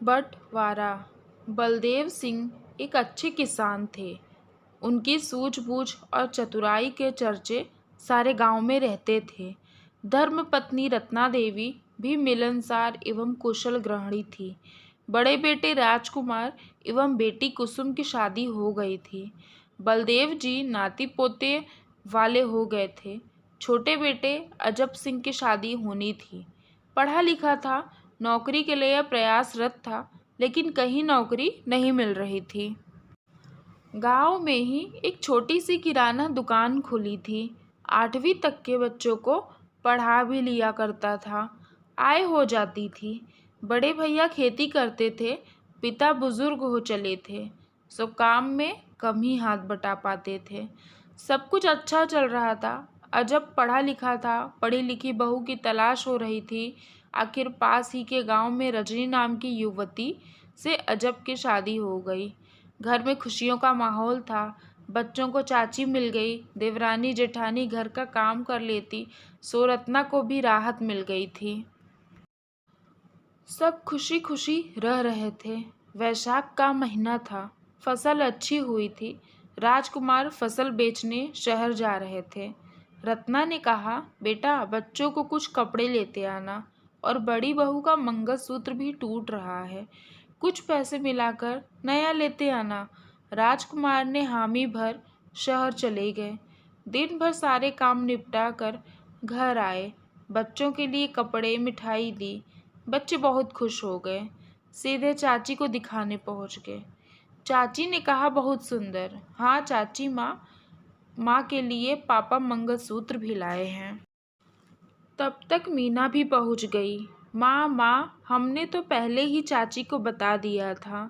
बंटवारा। बलदेव सिंह एक अच्छे किसान थे। उनकी सूझबूझ और चतुराई के चर्चे सारे गांव में रहते थे। धर्मपत्नी रत्ना देवी भी मिलनसार एवं कुशल गृहिणी थी। बड़े बेटे राजकुमार एवं बेटी कुसुम की शादी हो गई थी। बलदेव जी नाती पोते वाले हो गए थे। छोटे बेटे अजब सिंह की शादी होनी थी। पढ़ा लिखा था, नौकरी के लिए प्रयासरत था, लेकिन कहीं नौकरी नहीं मिल रही थी। गांव में ही एक छोटी सी किराना दुकान खुली थी। 8वीं तक के बच्चों को पढ़ा भी लिया करता था। आय हो जाती थी। बड़े भैया खेती करते थे, पिता बुजुर्ग हो चले थे, सो काम में कम ही हाथ बटा पाते थे। सब कुछ अच्छा चल रहा था। अजब पढ़ा लिखा था, पढ़ी लिखी बहू की तलाश हो रही थी। आखिर पास ही के गांव में रजनी नाम की युवती से अजब की शादी हो गई। घर में खुशियों का माहौल था। बच्चों को चाची मिल गई, देवरानी जेठानी घर का काम कर लेती, सो रत्ना को भी राहत मिल गई थी। सब खुशी खुशी रह रहे थे। वैशाख का महीना था। फसल अच्छी हुई थी। राजकुमार फसल बेचने शहर जा रहे थे। रत्ना ने कहा, बेटा बच्चों को कुछ कपड़े लेते आना, और बड़ी बहू का मंगलसूत्र भी टूट रहा है, कुछ पैसे मिलाकर नया लेते आना। राजकुमार ने हामी भर शहर चले गए। दिन भर सारे काम निपटा कर घर आए। बच्चों के लिए कपड़े मिठाई दी। बच्चे बहुत खुश हो गए। सीधे चाची को दिखाने पहुंच गए। चाची ने कहा, बहुत सुंदर। हाँ चाची, माँ के लिए पापा मंगलसूत्र भी लाए हैं। तब तक मीना भी पहुंच गई। माँ, हमने तो पहले ही चाची को बता दिया था।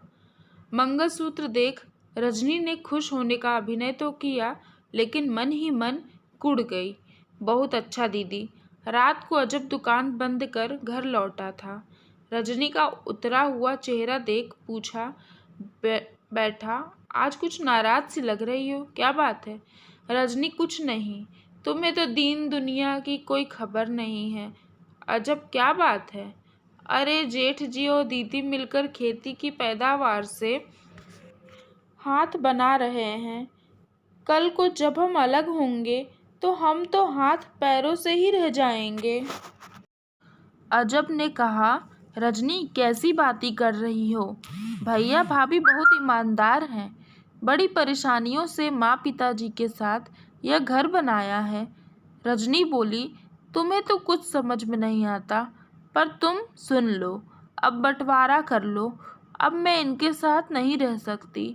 मंगलसूत्र देख रजनी ने खुश होने का अभिनय तो किया, लेकिन मन ही मन कुढ़ गई। बहुत अच्छा दीदी। रात को अजब दुकान बंद कर घर लौटा था। रजनी का उतरा हुआ चेहरा देख पूछा, बैठा, आज कुछ नाराज सी लग रही हो, क्या बात है? रजनी, कुछ नहीं, तुम्हें तो दीन दुनिया की कोई खबर नहीं है। अजब, क्या बात है? अरे जेठ जी और दीदी मिलकर खेती की पैदावार से हाथ बना रहे हैं। कल को जब हम अलग होंगे तो हम तो हाथ पैरों से ही रह जाएंगे। अजब ने कहा, रजनी कैसी बातें कर रही हो? भैया भाभी बहुत ईमानदार हैं। बड़ी परेशानियों से माँ पिताजी के साथ यह घर बनाया है। रजनी बोली, तुम्हें तो कुछ समझ में नहीं आता, पर तुम सुन लो, अब बंटवारा कर लो। अब मैं इनके साथ नहीं रह सकती।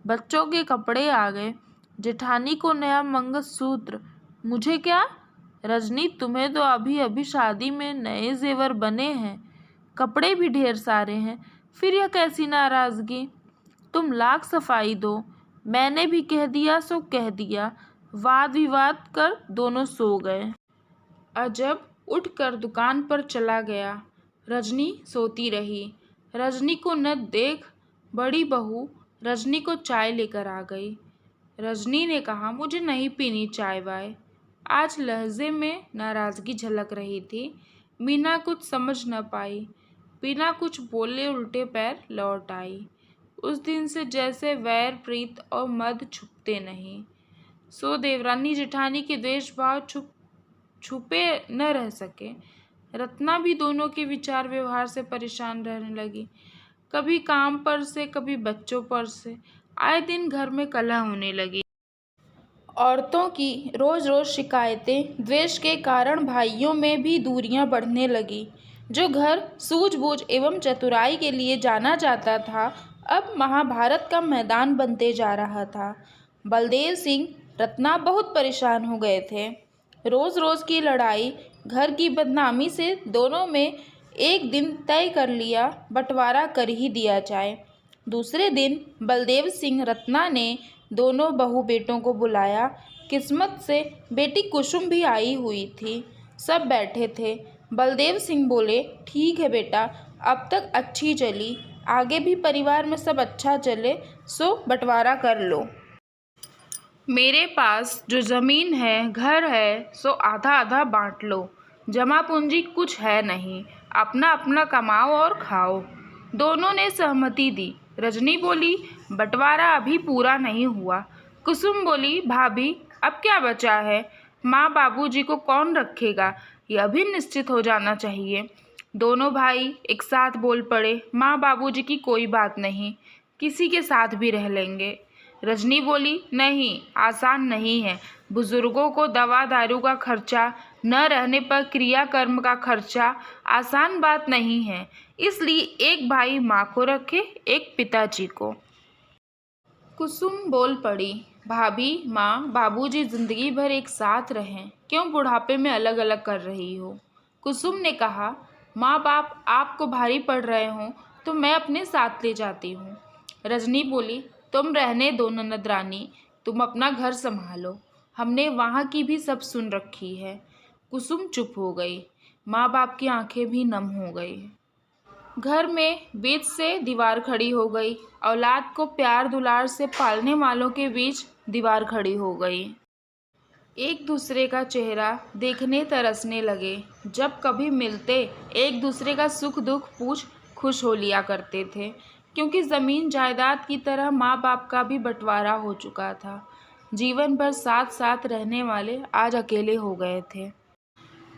बच्चों के कपड़े आ गए, जेठानी को नया मंगलसूत्र, मुझे क्या? रजनी, तुम्हें तो अभी अभी शादी में नए जेवर बने हैं, कपड़े भी ढेर सारे हैं, फिर यह कैसी नाराजगी? तुम लाख सफाई दो। मैंने भी कह दिया सो कह दिया। वाद विवाद कर दोनों सो गए। अजब उठकर दुकान पर चला गया। रजनी सोती रही। रजनी को न देख बड़ी बहू रजनी को चाय लेकर आ गई। रजनी ने कहा, मुझे नहीं पीनी चाय वाय। आज लहजे में नाराजगी झलक रही थी। मीना कुछ समझ न पाई। बिना कुछ बोले उल्टे पैर लौट आई। उस दिन से जैसे वैर प्रीत और मद छुपते नहीं, सो देवरानी जेठानी के द्वेष भाव छुपे न रह सके। रत्ना भी दोनों के विचार व्यवहार से परेशान रहने लगी। कभी काम पर से, कभी बच्चों पर से। आए दिन घर में कलह होने लगी। औरतों की रोज रोज शिकायतें, द्वेष के कारण भाइयों में भी दूरियां बढ़ने लगी। जो घर सूझबूझ एवं चतुराई के लिए जाना जाता था, अब महाभारत का मैदान बनते जा रहा था। बलदेव सिंह, रत्ना बहुत परेशान हो गए थे। रोज रोज की लड़ाई, घर की बदनामी से दोनों में एक दिन तय कर लिया, बंटवारा कर ही दिया जाए। दूसरे दिन बलदेव सिंह, रत्ना ने दोनों बहू बेटों को बुलाया। किस्मत से बेटी कुसुम भी आई हुई थी। सब बैठे थे। बलदेव सिंह बोले, ठीक है बेटा, अब तक अच्छी चली, आगे भी परिवार में सब अच्छा चले, सो बंटवारा कर लो। मेरे पास जो ज़मीन है, घर है, सो आधा आधा बांट लो। जमा पूंजी कुछ है नहीं, अपना अपना कमाओ और खाओ। दोनों ने सहमति दी। रजनी बोली, बंटवारा अभी पूरा नहीं हुआ। कुसुम बोली, भाभी अब क्या बचा है? माँ बाबूजी को कौन रखेगा? यह भी निश्चित हो जाना चाहिए। दोनों भाई एक साथ बोल पड़े, माँ बाबूजी की कोई बात नहीं, किसी के साथ भी रह लेंगे। रजनी बोली, नहीं, आसान नहीं है। बुजुर्गों को दवा दारू का खर्चा, न रहने पर क्रियाकर्म का खर्चा आसान बात नहीं है। इसलिए एक भाई माँ को रखे, एक पिताजी को। कुसुम बोल पड़ी, भाभी माँ बाबूजी जिंदगी भर एक साथ रहें, क्यों बुढ़ापे में अलग अलग कर रही हो? कुसुम ने कहा, माँ बाप आपको भारी पड़ रहे हों तो मैं अपने साथ ले जाती हूँ। रजनी बोली, तुम रहने दो ननद रानी, तुम अपना घर संभालो, हमने वहाँ की भी सब सुन रखी है। कुसुम चुप हो गई। माँ बाप की आंखें भी नम हो गई। घर में बीच से दीवार खड़ी हो गई। औलाद को प्यार दुलार से पालने वालों के बीच दीवार खड़ी हो गई। एक दूसरे का चेहरा देखने तरसने लगे। जब कभी मिलते एक दूसरे का सुख दुख पूछ खुश हो लिया करते थे, क्योंकि ज़मीन जायदाद की तरह माँ बाप का भी बंटवारा हो चुका था। जीवन भर साथ साथ रहने वाले आज अकेले हो गए थे।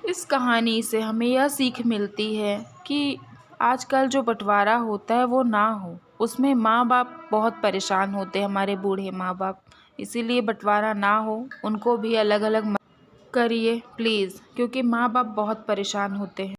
इस कहानी से हमें यह सीख मिलती है कि आजकल जो बंटवारा होता है वो ना हो। उसमें माँ बाप बहुत परेशान होते हैं, हमारे बूढ़े माँ बाप। इसीलिए बंटवारा ना हो, उनको भी अलग अलग करिए प्लीज़, क्योंकि माँ बाप बहुत परेशान होते हैं।